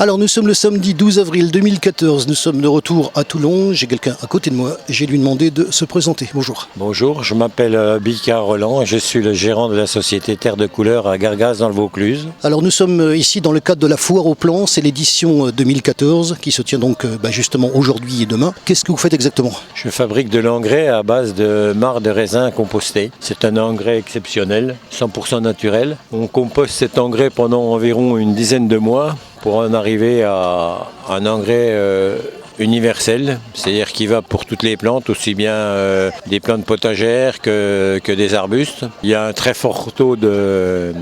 Alors nous sommes le samedi 12 avril 2014, nous sommes de retour à Toulon, j'ai quelqu'un à côté de moi, j'ai lui demandé de se présenter. Bonjour. Bonjour, je m'appelle Bicard Roland et je suis le gérant de la société Terre de Couleur à Gargas dans le Vaucluse. Alors nous sommes ici dans le cadre de la foire aux plants, c'est l'édition 2014 qui se tient donc justement aujourd'hui et demain. Qu'est-ce que vous faites exactement? Je fabrique de l'engrais à base de marc de raisin composté. C'est un engrais exceptionnel, 100% naturel. On composte cet engrais pendant environ une dizaine de mois pour en arriver à un engrais universel, c'est-à-dire qui va pour toutes les plantes, aussi bien des plantes potagères que des arbustes. Il y a un très fort taux de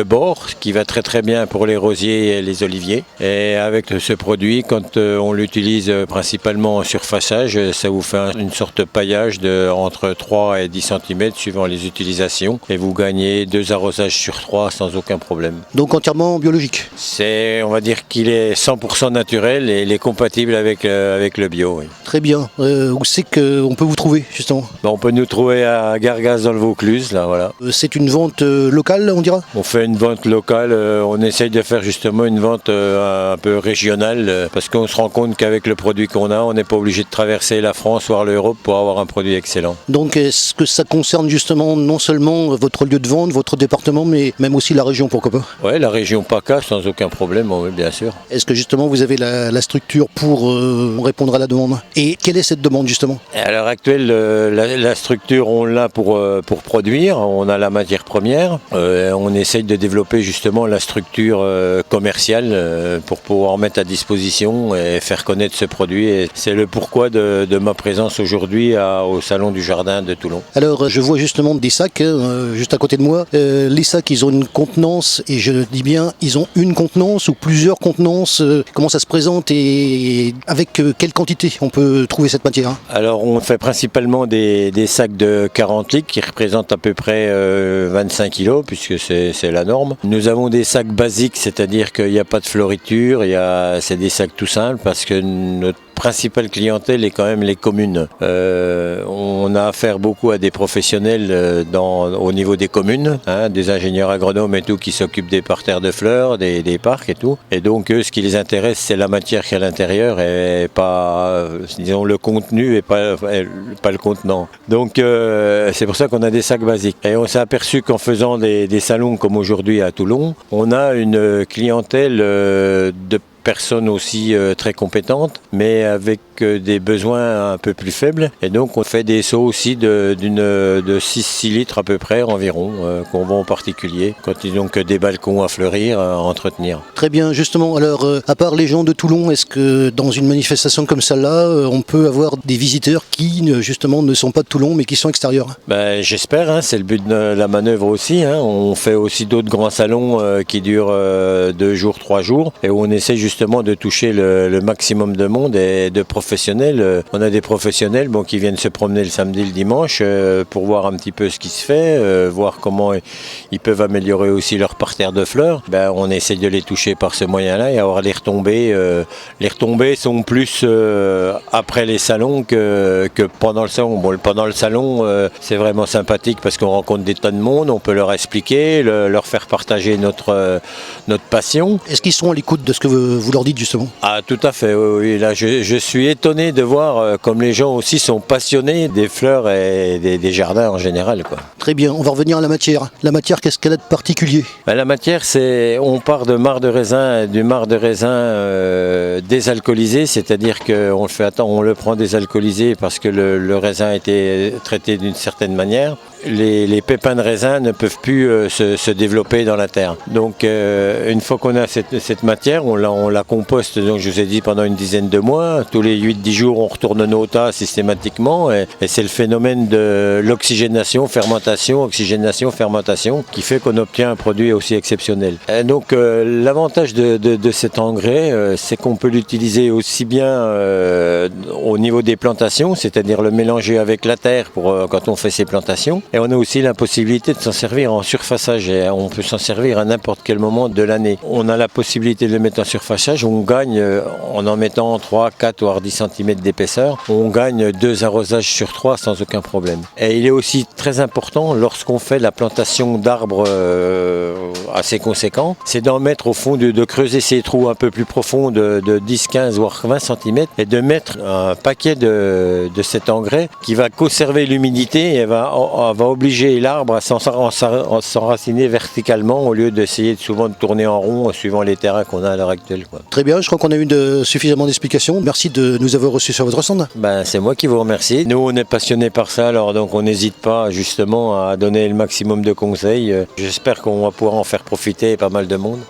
bore qui va très très bien pour les rosiers et les oliviers. Et avec ce produit, quand on l'utilise principalement en surfaçage, ça vous fait une sorte de paillage de entre 3 et 10 cm suivant les utilisations. Et vous gagnez 2 arrosages sur 3 sans aucun problème. Donc entièrement biologique? On va dire qu'il est 100% naturel et il est compatible avec le bio. Oui. Très bien. Où c'est qu'on peut vous trouver justement? On peut nous trouver à Gargas dans le Vaucluse. Là, voilà. C'est une vente locale, on dira? On fait une vente locale. On essaye de faire justement une vente un peu régionale parce qu'on se rend compte qu'avec le produit qu'on a, on n'est pas obligé de traverser la France voire l'Europe pour avoir un produit excellent. Donc est-ce que ça concerne justement non seulement votre lieu de vente, votre département, mais même aussi la région, pourquoi pas? Oui, la région PACA sans aucun problème, oui, bien sûr. Est-ce que justement vous avez la structure pour répondre à la demande? Et quelle est cette demande justement? À l'heure actuelle, la structure, on l'a pour produire, on a la matière première. On essaye de développer justement la structure commerciale pour pouvoir mettre à disposition et faire connaître ce produit. Et c'est le pourquoi de ma présence aujourd'hui au Salon du Jardin de Toulon. Alors je vois justement des sacs juste à côté de moi. Les sacs, ils ont une contenance, et je dis bien, ils ont une contenance ou plusieurs contenances. Comment ça se présente et avec quelle quantité on peut trouver cette matière? Alors on fait principalement des sacs de 40 litres qui représentent à peu près 25 kg puisque c'est la norme. Nous avons des sacs basiques, c'est-à-dire qu'il n'y a pas de floriture, c'est des sacs tout simples parce que notre principale clientèle est quand même les communes. On a affaire beaucoup à des professionnels au niveau des communes, des ingénieurs agronomes et tout qui s'occupent des parterres de fleurs, des parcs et tout. Et donc eux, ce qui les intéresse, c'est la matière qui est à l'intérieur et pas, disons, le contenu et pas le contenant. Donc c'est pour ça qu'on a des sacs basiques. Et on s'est aperçu qu'en faisant des salons comme aujourd'hui à Toulon, on a une clientèle de personnes aussi très compétentes, mais avec des besoins un peu plus faibles. Et donc on fait des seaux aussi de 6 litres à peu près environ, qu'on vend en particulier, quand ils n'ont que des balcons à fleurir, à entretenir. Très bien, justement, alors à part les gens de Toulon, est-ce que dans une manifestation comme celle-là, on peut avoir des visiteurs qui justement ne sont pas de Toulon mais qui sont extérieurs? J'espère, c'est le but de la manœuvre aussi. On fait aussi d'autres grands salons qui durent 2 jours, 3 jours, et où on essaie justement de toucher le maximum de monde et de professionnels. On a des professionnels qui viennent se promener le samedi, le dimanche pour voir un petit peu ce qui se fait, voir comment ils peuvent améliorer aussi leur parterre de fleurs. On essaie de les toucher par ce moyen-là et avoir les retombées. Les retombées sont plus après les salons que pendant le salon. Pendant le salon, c'est vraiment sympathique parce qu'on rencontre des tas de monde, on peut leur expliquer, leur faire partager notre passion. Est-ce qu'ils sont à l'écoute de ce que vous leur dites justement? Ah, tout à fait, oui. Là, je suis étonné de voir comme les gens aussi sont passionnés des fleurs et des jardins en général, quoi. Très bien, on va revenir à la matière. La matière, qu'est-ce qu'elle a de particulier? La matière, on part de marc de raisin, du marc de raisin désalcoolisé, c'est-à-dire qu'on le prend désalcoolisé parce que le raisin a été traité d'une certaine manière. Les pépins de raisin ne peuvent plus se développer dans la terre. Donc une fois qu'on a cette matière, on la composte, donc je vous ai dit, pendant une dizaine de mois. Tous les 8-10 jours, on retourne nos tas systématiquement et c'est le phénomène de l'oxygénation, fermentation, oxygénation, fermentation qui fait qu'on obtient un produit aussi exceptionnel. Et donc l'avantage de cet engrais, c'est qu'on peut l'utiliser aussi bien au niveau des plantations, c'est-à-dire le mélanger avec la terre quand on fait ces plantations. Et on a aussi la possibilité de s'en servir en surfaçage. Et on peut s'en servir à n'importe quel moment de l'année. On a la possibilité de le mettre en surfaçage. On gagne, en mettant 3, 4 voire 10 cm d'épaisseur, on gagne 2 arrosages sur 3 sans aucun problème. Et il est aussi très important lorsqu'on fait la plantation d'arbres assez conséquent, c'est d'en mettre au fond, de creuser ces trous un peu plus profonds de 10, 15 voire 20 cm et de mettre un paquet de cet engrais qui va conserver l'humidité et va obliger l'arbre à s'enraciner verticalement au lieu d'essayer souvent de tourner en rond suivant les terrains qu'on a à l'heure actuelle, quoi. Très bien, je crois qu'on a eu suffisamment d'explications. Merci de nous avoir reçus sur votre stand. C'est moi qui vous remercie. Nous, on est passionnés par ça, alors donc on n'hésite pas justement à donner le maximum de conseils. J'espère qu'on va pouvoir en faire profiter pas mal de monde.